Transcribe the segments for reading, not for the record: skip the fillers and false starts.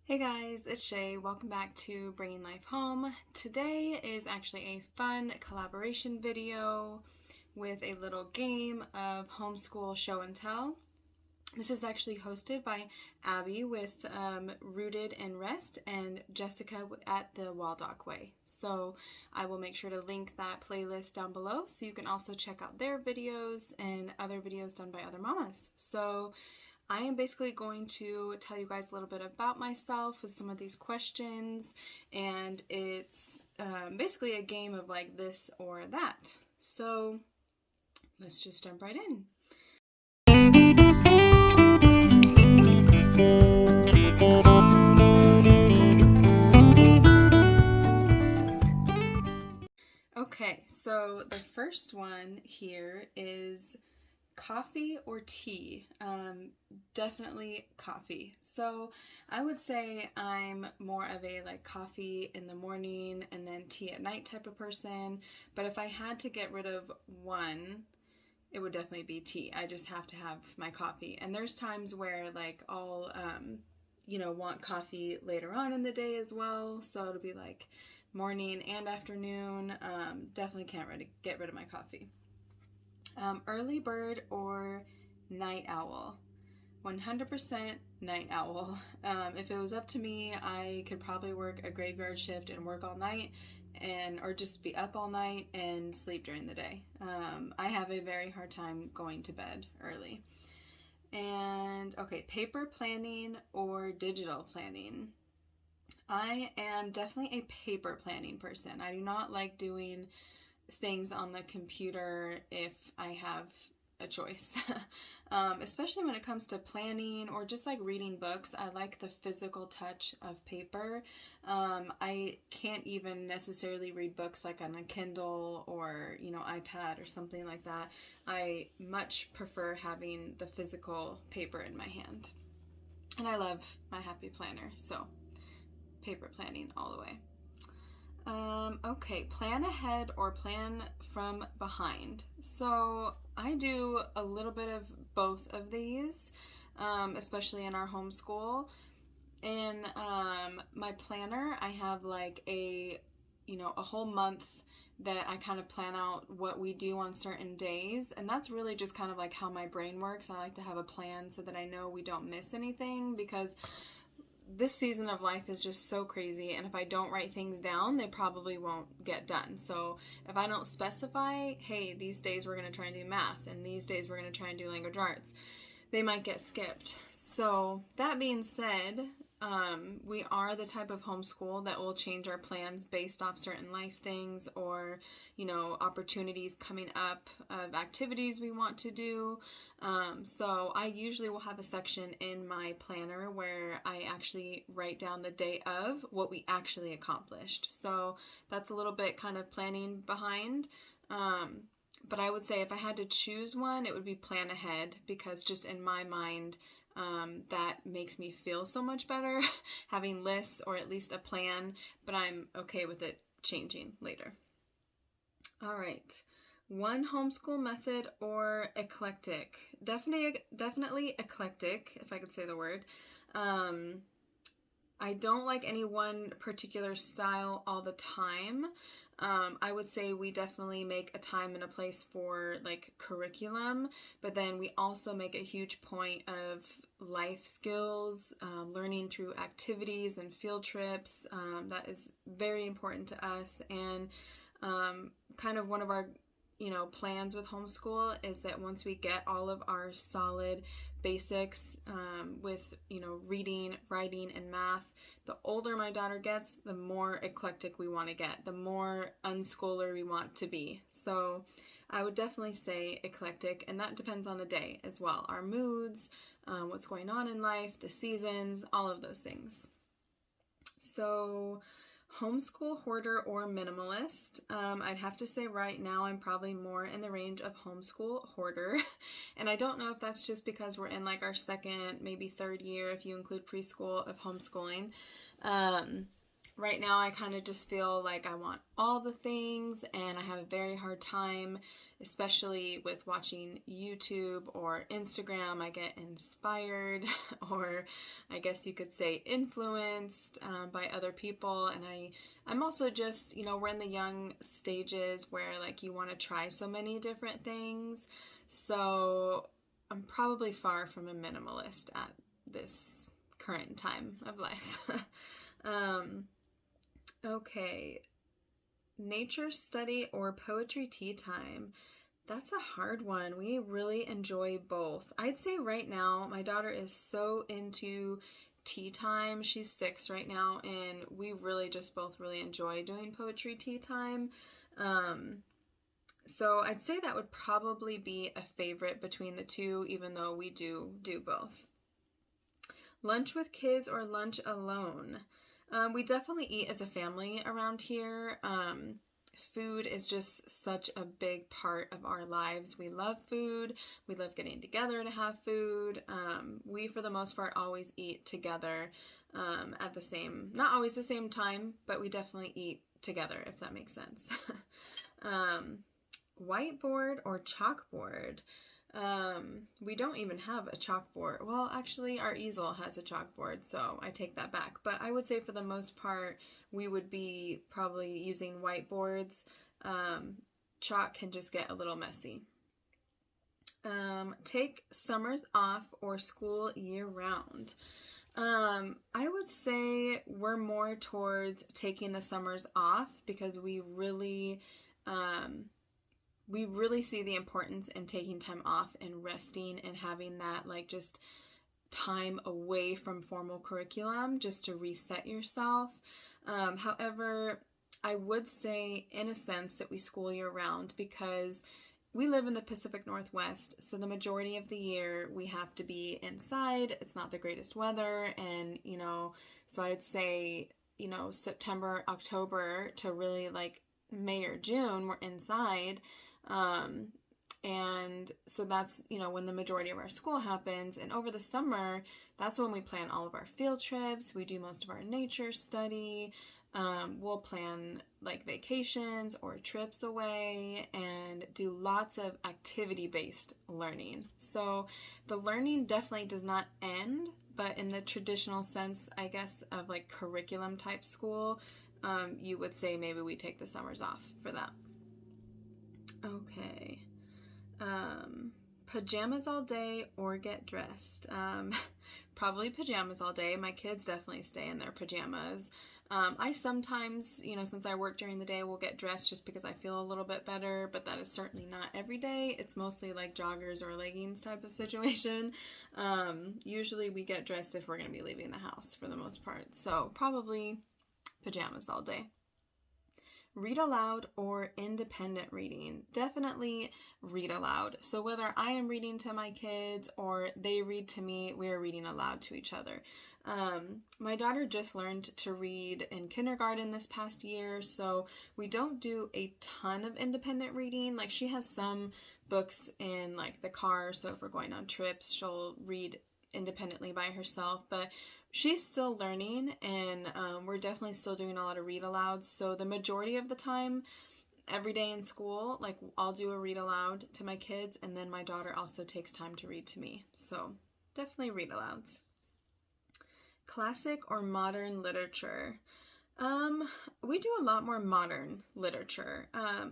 Hey guys, it's Shay. Welcome back to Bringing Life Home. Today is actually a fun collaboration video with a little game of homeschool show and tell. This is actually hosted by Abby with Rooted and Rest and Jessica at the Waldock Way. So I will make sure to link that playlist down below so you can also check out their videos and other videos done by other mamas. So I am basically going to tell you guys a little bit about myself with some of these questions, and it's basically a game of like this or that. So let's just jump right in. Okay, so the first one here is coffee or tea? Definitely coffee. So I would say I'm more of a like coffee in the morning and then tea at night type of person. But if I had to get rid of one, it would definitely be tea. I just have to have my coffee. And there's times where like I'll, want coffee later on in the day as well. So it'll be like morning and afternoon. Definitely can't get rid of my coffee. Early bird or night owl? 100% night owl. If it was up to me, I could probably work a graveyard shift and work all night or just be up all night and sleep during the day. I have a very hard time going to bed early. And okay, paper planning or digital planning? I am definitely a paper planning person. I do not like doing things on the computer if I have a choice. Especially when it comes to planning or just like reading books. I like the physical touch of paper. I can't even necessarily read books like on a Kindle or, iPad or something like that. I much prefer having the physical paper in my hand. And I love my happy planner, so paper planning all the way. Okay, plan ahead or plan from behind. So I do a little bit of both of these, especially in our homeschool. In my planner, I have like a whole month that I kind of plan out what we do on certain days. And that's really just kind of like how my brain works. I like to have a plan so that I know we don't miss anything, because this season of life is just so crazy, and if I don't write things down, they probably won't get done. So if I don't specify, hey, these days we're going to try and do math, and these days we're going to try and do language arts, they might get skipped. So that being said, we are the type of homeschool that will change our plans based off certain life things or, opportunities coming up of activities we want to do. So I usually will have a section in my planner where I actually write down the day of what we actually accomplished. So that's a little bit kind of planning behind. But I would say if I had to choose one, it would be plan ahead, because just in my mind, that makes me feel so much better having lists or at least a plan, but I'm okay with it changing later. All right. One homeschool method or eclectic? Definitely eclectic, if I could say the word. I don't like any one particular style all the time. I would say we definitely make a time and a place for like curriculum, but then we also make a huge point of life skills, learning through activities and field trips. That is very important to us, and kind of one of our plans with homeschool is that once we get all of our solid basics with reading, writing, and math, the older my daughter gets, the more eclectic we want to get, the more unschooler we want to be. So I would definitely say eclectic, and that depends on the day as well, our moods, what's going on in life, the seasons, all of those things. So homeschool, hoarder, or minimalist? I'd have to say right now I'm probably more in the range of homeschool, hoarder. And I don't know if that's just because we're in like our second, maybe third year, if you include preschool, of homeschooling. Right now I kind of just feel like I want all the things, and I have a very hard time especially with watching YouTube or Instagram, I get inspired, or I guess you could say influenced by other people. And I'm also just, we're in the young stages where like you want to try so many different things. So I'm probably far from a minimalist at this current time of life. Okay. Nature study or poetry tea time? That's a hard one. We really enjoy both. I'd say right now, my daughter is so into tea time. She's 6 right now, and we really just both really enjoy doing poetry tea time. So I'd say that would probably be a favorite between the two, even though we do both. Lunch with kids or lunch alone? We definitely eat as a family around here. Food is just such a big part of our lives. We love food. We love getting together to have food. We, for the most part, always eat together at the same, not always the same time, but we definitely eat together, if that makes sense. Whiteboard or chalkboard? We don't even have a chalkboard. Well, actually, our easel has a chalkboard, so I take that back. But I would say for the most part, we would be probably using whiteboards. Chalk can just get a little messy. Take summers off or school year round? I would say we're more towards taking the summers off because we really see the importance in taking time off and resting and having that like just time away from formal curriculum just to reset yourself. However, I would say in a sense that we school year round because we live in the Pacific Northwest, so the majority of the year we have to be inside. It's not the greatest weather, and so I'd say September, October to really like May or June we're inside. And so that's, when the majority of our school happens. And over the summer, that's when we plan all of our field trips. We do most of our nature study. We'll plan like vacations or trips away and do lots of activity-based learning. So the learning definitely does not end, but in the traditional sense, I guess, of like curriculum type school, you would say maybe we take the summers off for that. Okay. Pajamas all day or get dressed? Probably pajamas all day. My kids definitely stay in their pajamas. I sometimes, since I work during the day, will get dressed just because I feel a little bit better, but that is certainly not every day. It's mostly like joggers or leggings type of situation. Usually we get dressed if we're going to be leaving the house for the most part. So probably pajamas all day. Read aloud or independent reading? Definitely read aloud. So whether I am reading to my kids or they read to me, we are reading aloud to each other. My daughter just learned to read in kindergarten this past year, so we don't do a ton of independent reading. Like she has some books in like the car, so if we're going on trips, she'll read independently by herself, but she's still learning, and we're definitely still doing a lot of read alouds. So the majority of the time, every day in school, like I'll do a read aloud to my kids, and then my daughter also takes time to read to me. So definitely read alouds. Classic or modern literature? We do a lot more modern literature.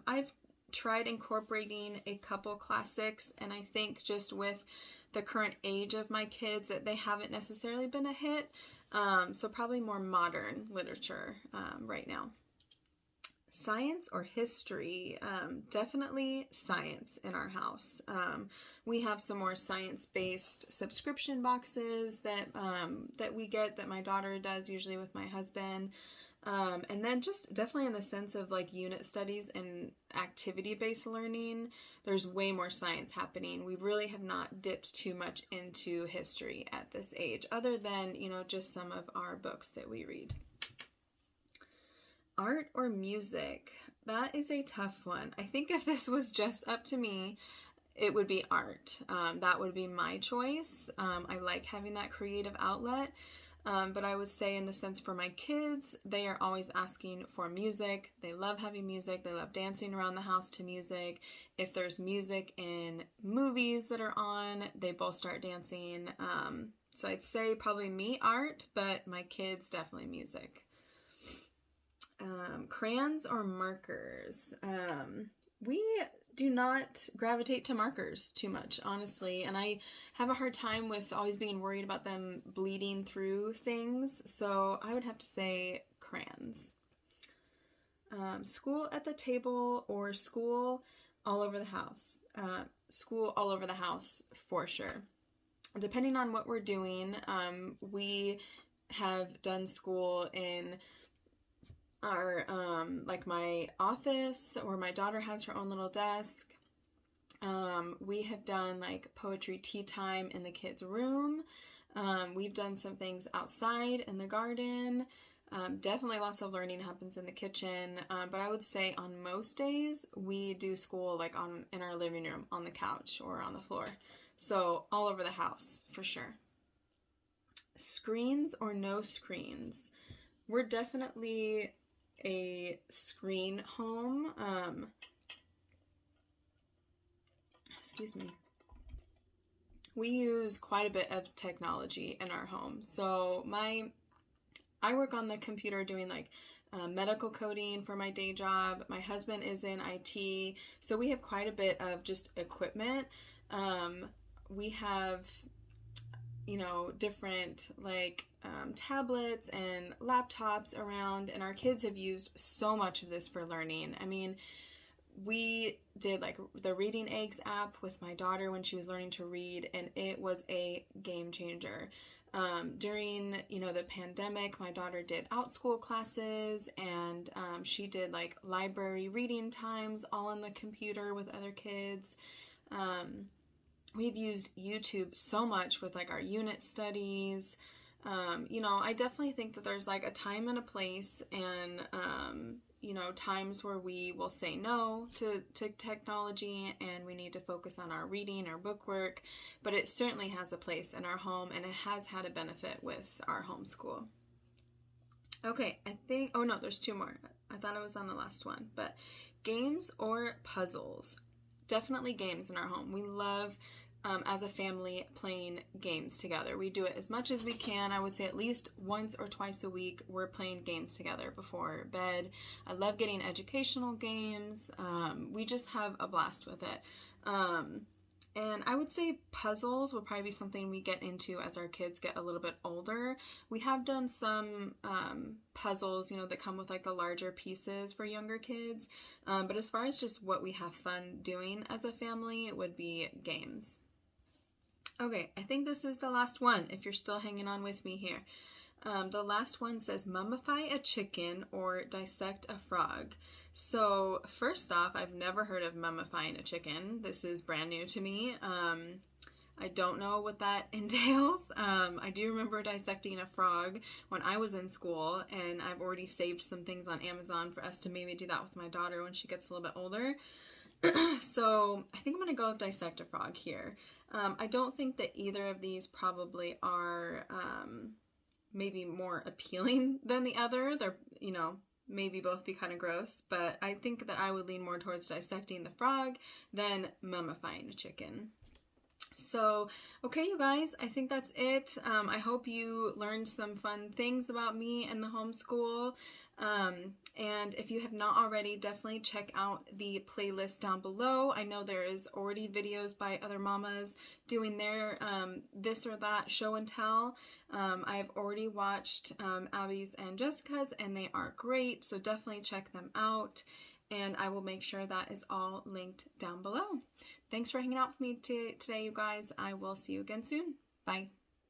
I've tried incorporating a couple classics, and I think just with the current age of my kids that they haven't necessarily been a hit. So probably more modern literature right now. Science or history? Definitely science in our house. We have some more science-based subscription boxes that we get, that my daughter does usually with my husband. And then just definitely in the sense of like unit studies and activity-based learning, there's way more science happening. We really have not dipped too much into history at this age, other than, just some of our books that we read. Art or music? That is a tough one. I think if this was just up to me, it would be art. That would be my choice. I like having that creative outlet. But I would say in the sense for my kids, they are always asking for music. They love having music. They love dancing around the house to music. If there's music in movies that are on, they both start dancing. So I'd say probably me art, but my kids definitely music. Crayons or markers? We do not gravitate to markers too much, honestly, and I have a hard time with always being worried about them bleeding through things, so I would have to say crayons. School at the table or school all over the house? School all over the house for sure. Depending on what we're doing, we have done school in our like my office, or my daughter has her own little desk. We have done like poetry tea time in the kids' room. We've done some things outside in the garden. Definitely lots of learning happens in the kitchen, but I would say on most days we do school like in our living room, on the couch, or on the floor. So all over the house for sure. Screens or no screens? We're definitely a screen home. Excuse me. We use quite a bit of technology in our home. So I work on the computer doing like medical coding for my day job. My husband is in IT, so we have quite a bit of just equipment. We have, you know, different like tablets and laptops around, and our kids have used so much of this for learning. I mean, we did like the Reading Eggs app with my daughter when she was learning to read, and it was a game changer. During, you know, the pandemic, my daughter did OutSchool classes, and she did like library reading times all on the computer with other kids. We've used YouTube so much with like our unit studies. You know, I definitely think that there's like a time and a place, and you know, times where we will say no to technology and we need to focus on our reading or book work, but it certainly has a place in our home, and it has had a benefit with our homeschool. Okay, I think, oh no, there's two more. I thought I was on the last one, but games or puzzles? Definitely games in our home. We love, as a family, playing games together. We do it as much as we can. I would say at least once or twice a week we're playing games together before bed. I love getting educational games. We just have a blast with it. And I would say puzzles will probably be something we get into as our kids get a little bit older. We have done some puzzles, you know, that come with like the larger pieces for younger kids. But as far as just what we have fun doing as a family, it would be games. Okay, I think this is the last one, if you're still hanging on with me here. The last one says, mummify a chicken or dissect a frog. So first off, I've never heard of mummifying a chicken. This is brand new to me. I don't know what that entails. I do remember dissecting a frog when I was in school, and I've already saved some things on Amazon for us to maybe do that with my daughter when she gets a little bit older. So I think I'm going to go with dissect a frog here. I don't think that either of these probably are maybe more appealing than the other. They're, you know, maybe both be kind of gross, but I think that I would lean more towards dissecting the frog than mummifying a chicken. So, okay, you guys, I think that's it. I hope you learned some fun things about me and the homeschool. And if you have not already, definitely check out the playlist down below. I know there is already videos by other mamas doing their this or that show and tell. I have already watched Abby's and Jessica's, and they are great, so definitely check them out. And I will make sure that is all linked down below. Thanks for hanging out with me today, you guys. I will see you again soon. Bye.